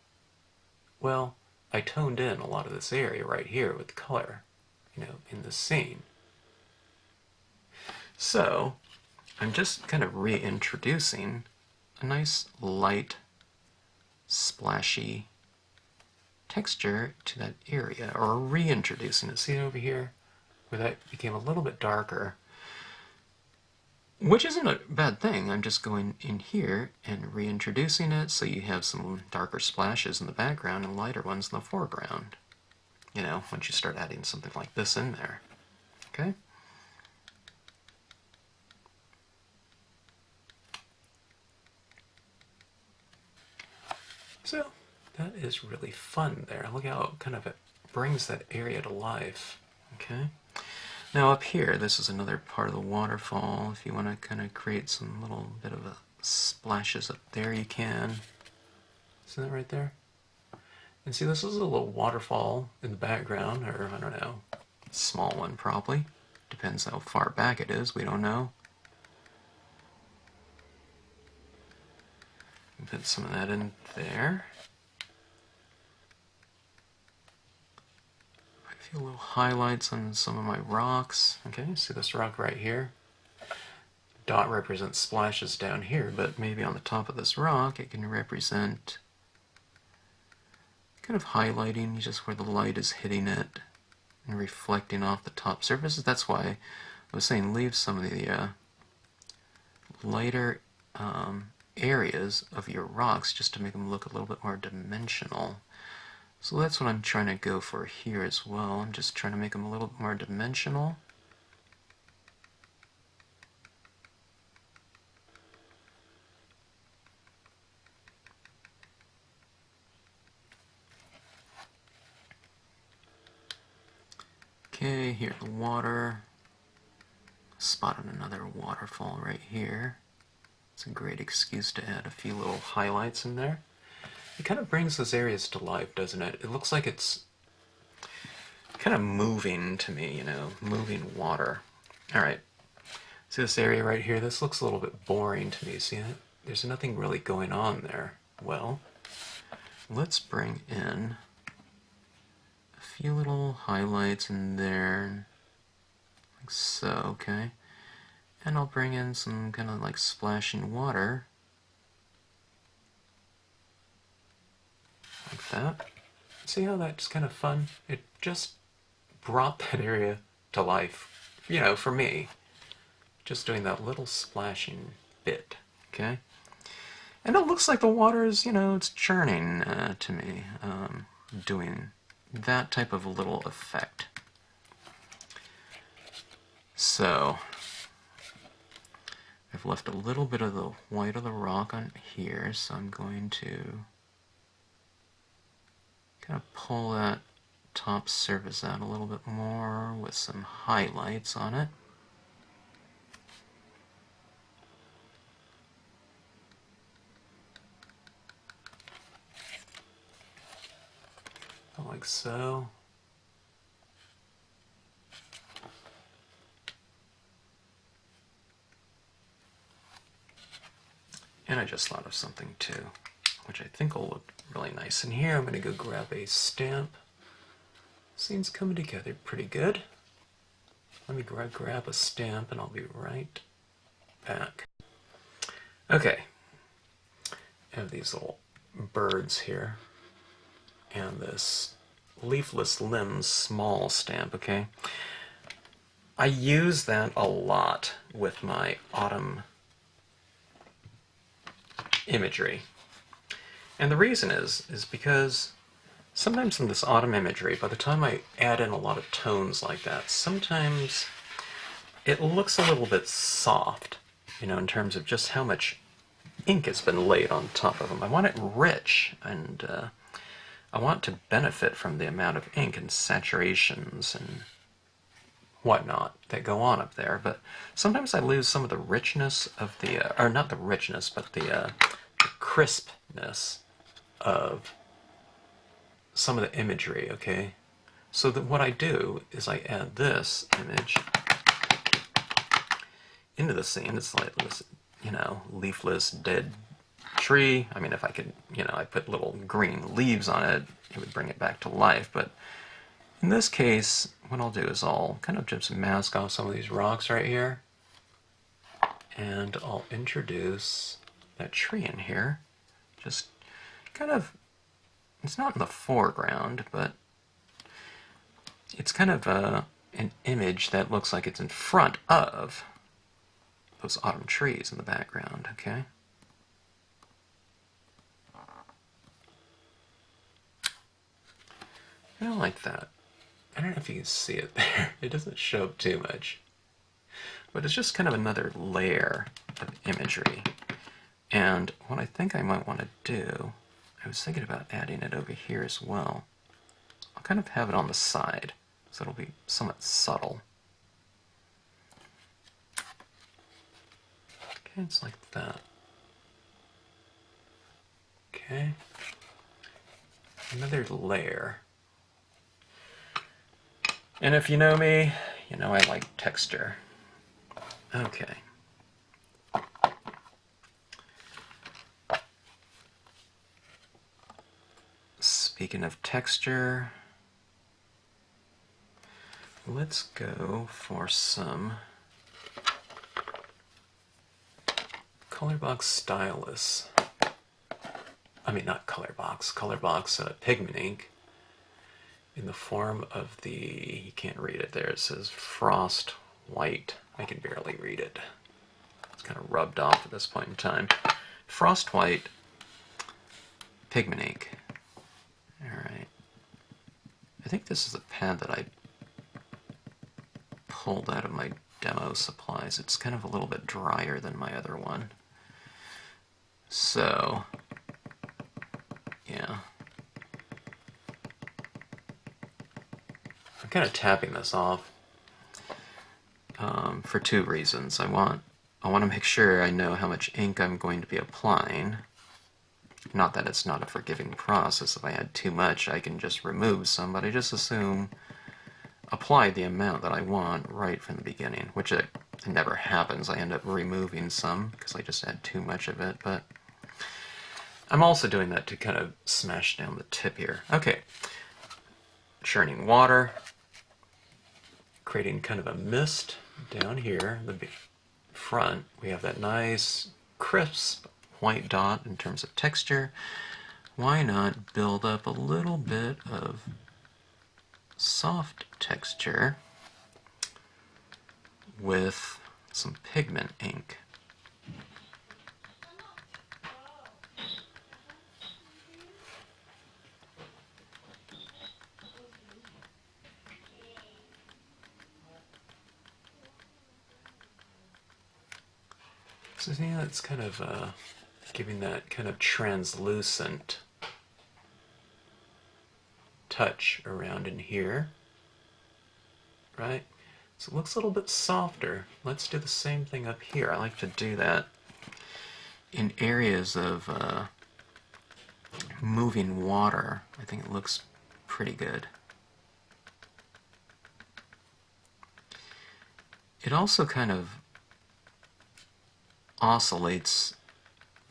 Well, I toned in a lot of this area right here with color, you know, in the scene. So I'm just kind of reintroducing a nice light splashy texture to that area, or reintroducing it. See it over here where that became a little bit darker, which isn't a bad thing. I'm just going in here and reintroducing it so you have some darker splashes in the background and lighter ones in the foreground, you know, once you start adding something like this in there. Okay? So that is really fun there. Look how it kind of it brings that area to life. Okay. Now up here, this is another part of the waterfall. If you want to kind of create some little bit of splashes up there, you can. See that right there? And see, this is a little waterfall in the background, or I don't know, a small one probably. Depends how far back it is, we don't know. Put some of that in there. A few little highlights on some of my rocks. Okay, see this rock right here? Dot represents splashes down here, but maybe on the top of this rock it can represent kind of highlighting just where the light is hitting it and reflecting off the top surfaces. That's why I was saying leave some of the lighter areas of your rocks just to make them look a little bit more dimensional. So that's what I'm trying to go for here as well. I'm just trying to make them a little bit more dimensional. Okay, here's the water. Spotted another waterfall right here. It's a great excuse to add a few little highlights in there. It kind of brings those areas to life, doesn't it? It looks like it's kind of moving to me, you know, moving water. Alright, see this area right here? This looks a little bit boring to me. See it? There's nothing really going on there. Well, let's bring in a few little highlights in there, like so, okay? And I'll bring in some kind of like splashing water, like that. See how that's kind of fun? It just brought that area to life, you know, for me. just doing that little splashing bit, okay? And it looks like the water is, you know, it's churning to me, doing that type of little effect. So, I've left a little bit of the white of the rock on here, so I'm going to kind of pull that top surface out a little bit more with some highlights on it. Like so. And I just thought of something too, which I think will look really nice in here. I'm going to go grab a stamp. Scene's coming together pretty good. Let me grab a stamp and I'll be right back. Okay. I have these little birds here. And this leafless limbs small stamp, okay? I use that a lot with my autumn imagery. And the reason is because sometimes in this autumn imagery, by the time I add in a lot of tones like that, sometimes it looks a little bit soft, you know, in terms of just how much ink has been laid on top of them. I want it rich, and I want to benefit from the amount of ink and saturations and whatnot that go on up there, but sometimes I lose some of the richness of the, or not the richness, but the crispness of some of the imagery, okay? So that what I do is I add this image into the scene. It's like this, you know, leafless, dead tree. I mean, if I could, you know, I put little green leaves on it, it would bring it back to life, but in this case, what I'll do is I'll kind of just mask off some of these rocks right here, and I'll introduce that tree in here. Just kind of, it's not in the foreground, but it's kind of an image that looks like it's in front of those autumn trees in the background, okay? I don't like that. I don't know if you can see it there. It doesn't show up too much. But it's just kind of another layer of imagery. And what I think I might want to do, I was thinking about adding it over here as well. I'll kind of have it on the side, so it'll be somewhat subtle. Okay, it's like that. Okay. Another layer. And if you know me, you know I like texture. Okay. Speaking of texture, let's go for some Colorbox stylus. I mean, not Colorbox pigment ink in the form of the, you can't read it there, it says Frost White. I can barely read it. It's kind of rubbed off at this point in time. Frost White pigment ink. Alright. I think this is a pad that I pulled out of my demo supplies. It's kind of a little bit drier than my other one. So, yeah. I'm kind of tapping this off for two reasons. I want to make sure I know how much ink I'm going to be applying. Not that it's not a forgiving process. If I add too much, I can just remove some, but I just assume apply the amount that I want right from the beginning, which it never happens. I end up removing some because I just add too much of it, but I'm also doing that to kind of smash down the tip here. Okay, churning water, creating kind of a mist down here. The front, we have that nice crisp white dot in terms of texture. Why not build up a little bit of soft texture with some pigment ink. So see, it's kind of giving that kind of translucent touch around in here, right? So it looks a little bit softer. Let's do the same thing up here. I like to do that in areas of moving water. I think it looks pretty good. It also kind of oscillates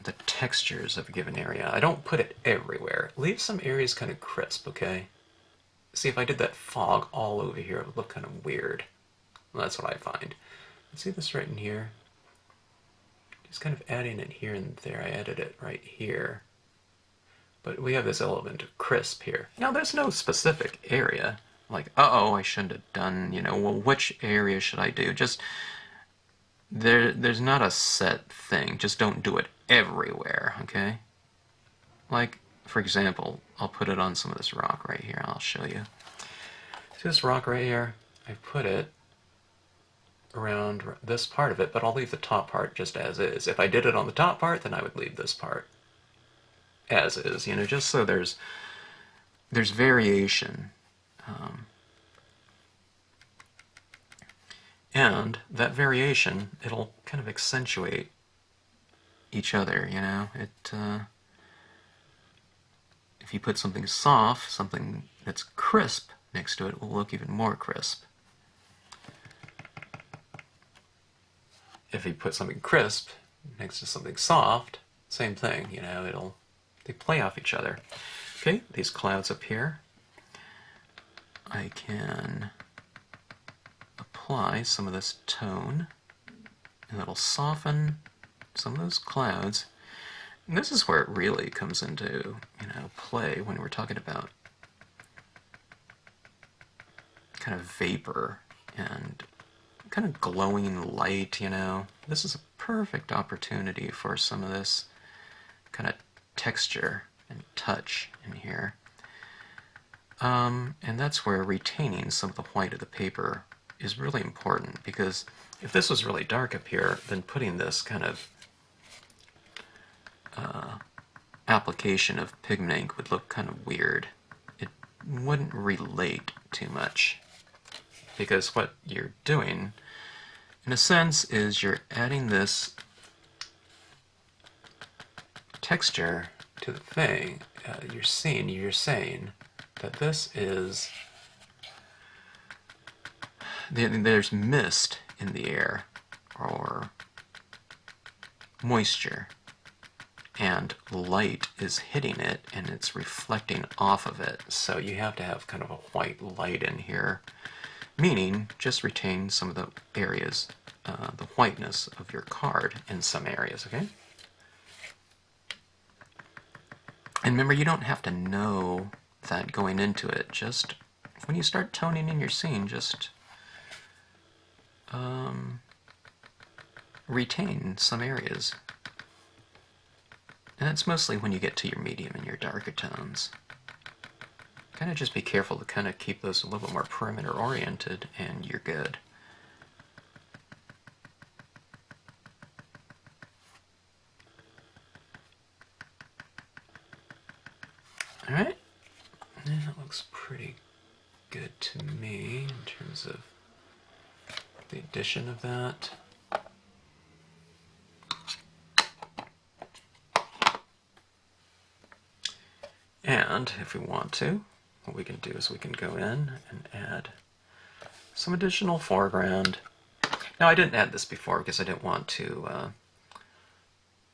the textures of a given area. I don't put it everywhere. Leave some areas kind of crisp, okay? See, if I did that fog all over here, it would look kind of weird. Well, that's what I find. See this right in here? Just kind of adding it here and there. I added it right here. But we have this element of crisp here. Now, there's no specific area. Like, uh-oh, I shouldn't have done, you know, well, which area should I do? Just, there's not a set thing. Just don't do it everywhere, okay? Like, for example, I'll put it on some of this rock right here. I'll show you. See this rock right here? I put it around this part of it, but I'll leave the top part just as is. If I did it on the top part, then I would leave this part as is, you know, just so there's variation. And that variation, it'll kind of accentuate each other, you know. If you put something soft, something that's crisp next to it, it will look even more crisp. If you put something crisp next to something soft, same thing, you know, they play off each other. Okay, these clouds up here, I can apply some of this tone, and that'll soften some of those clouds. And this is where it really comes into, you know, play when we're talking about kind of vapor and kind of glowing light, you know. This is a perfect opportunity for some of this kind of texture and touch in here. And that's where retaining some of the white of the paper is really important, because if this was really dark up here, then putting this kind of application of pigment ink would look kind of weird. It wouldn't relate too much, because what you're doing, in a sense, is you're adding this texture to the thing. You're saying that this is, there's mist in the air, or moisture, and light is hitting it and it's reflecting off of it. So you have to have kind of a white light in here, meaning just retain some of the areas, the whiteness of your card in some areas, okay? And remember, you don't have to know that going into it. Just when you start toning in your scene, just retain some areas. And that's mostly when you get to your medium and your darker tones. Kind of just be careful to kind of keep those a little bit more perimeter oriented, and you're good. Alright, that looks pretty good to me in terms of the addition of that. And if we want to, what we can do is we can go in and add some additional foreground. Now, I didn't add this before because I didn't want to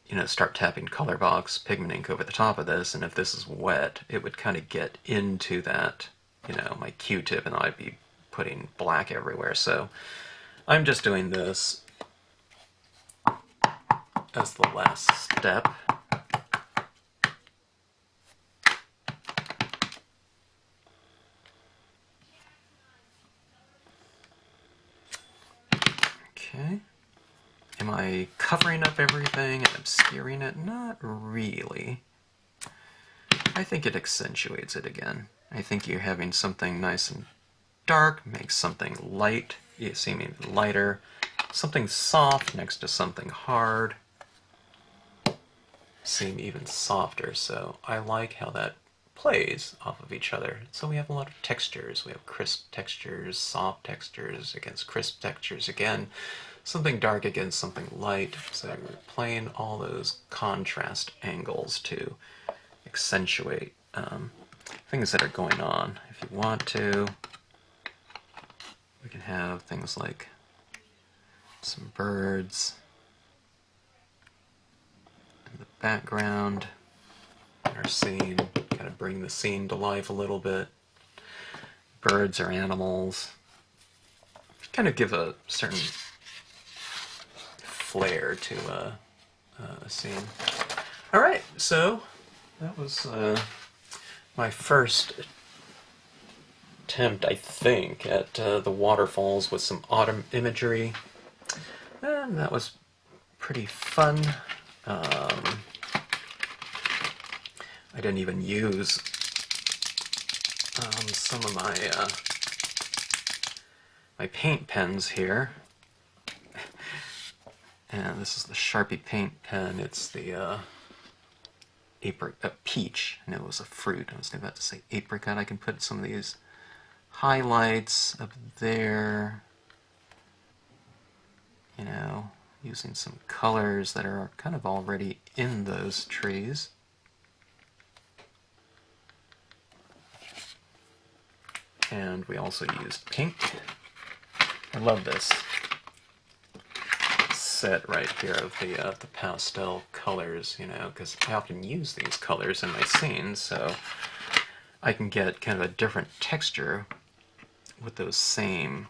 you know, start tapping color box pigment ink over the top of this, and if this is wet, it would kind of get into that, you know, my Q-tip, and I'd be putting black everywhere. So I'm just doing this as the last step. Okay. I covering up everything and obscuring it? Not really. I think it accentuates it again. I think you're having something nice and dark makes something light, you seem even lighter. Something soft next to something hard seem even softer. So I like how that plays off of each other. So we have a lot of textures. We have crisp textures, soft textures against crisp textures again, something dark against something light. So we're playing all those contrast angles to accentuate things that are going on. If you want to, we can have things like some birds in the background in our scene, kind of bring the scene to life a little bit. Birds or animals, kind of give a certain flair to a scene. All right, so that was my first attempt, I think, at the waterfalls with some autumn imagery, and that was pretty fun. I didn't even use some of my my paint pens here, and this is the Sharpie paint pen. It's the peach, and it was a fruit. I was about to say apricot. I can put some of these highlights up there, you know, using some colors that are kind of already in those trees. And we also used pink. I love this set right here of the pastel colors, you know, because I often use these colors in my scenes, so I can get kind of a different texture with those same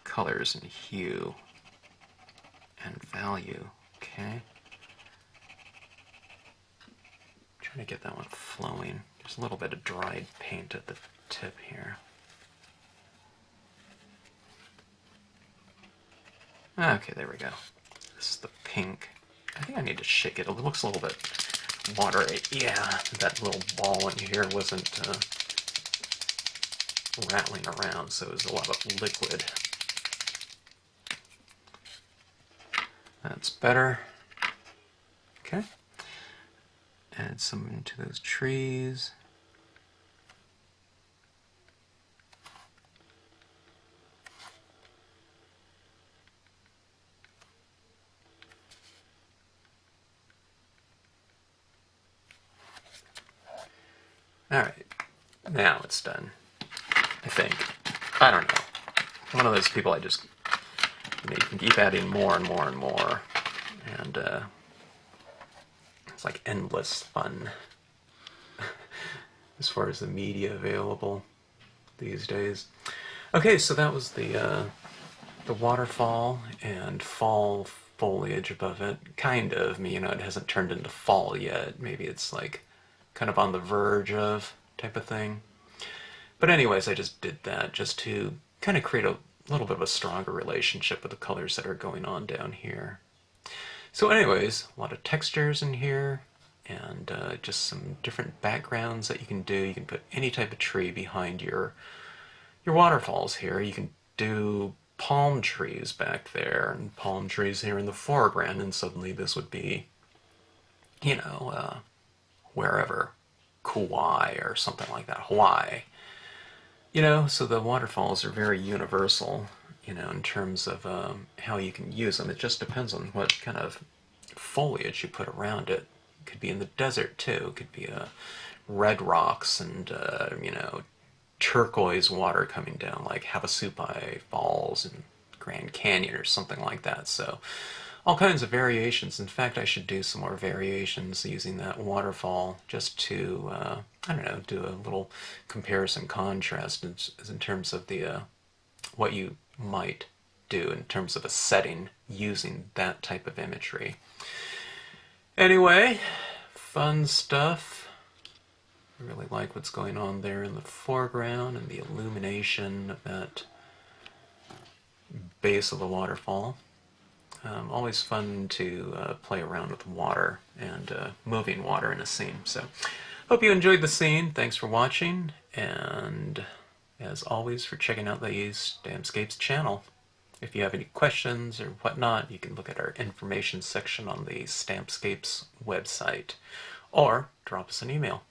colors and hue and value. Okay. Trying to get that one flowing. There's a little bit of dried paint at the tip here. Okay, there we go. This is the pink. I think I need to shake it. It looks a little bit watery. Yeah, that little ball in here wasn't rattling around, so it was a lot of liquid. That's better. Okay. Add some into those trees. Alright, now it's done, I think. I don't know. I'm one of those people I just, you know, you can keep adding more and more and more, and it's like endless fun as far as the media available these days. Okay, so that was the waterfall and fall foliage above it. Kind of, you know, it hasn't turned into fall yet. Maybe it's like kind of on the verge of type of thing. But anyways, I just did that just to kind of create a little bit of a stronger relationship with the colors that are going on down here. So anyways, a lot of textures in here, and just some different backgrounds that you can do. You can put any type of tree behind your waterfalls here. You can do palm trees back there, and palm trees here in the foreground, and suddenly this would be, you know, wherever, Kauai or something like that, Hawaii. You know, so the waterfalls are very universal, you know, in terms of how you can use them. It just depends on what kind of foliage you put around it. It could be in the desert too. It could be red rocks and, you know, turquoise water coming down like Havasupai Falls and Grand Canyon or something like that. So all kinds of variations. In fact, I should do some more variations using that waterfall just to, I don't know, do a little comparison contrast in terms of the what you might do in terms of a setting using that type of imagery. Anyway, fun stuff. I really like what's going on there in the foreground and the illumination of that base of the waterfall. Always fun to play around with water and moving water in a scene. So, hope you enjoyed the scene. Thanks for watching, and as always, for checking out the Stampscapes channel. If you have any questions or whatnot, you can look at our information section on the Stampscapes website, or drop us an email.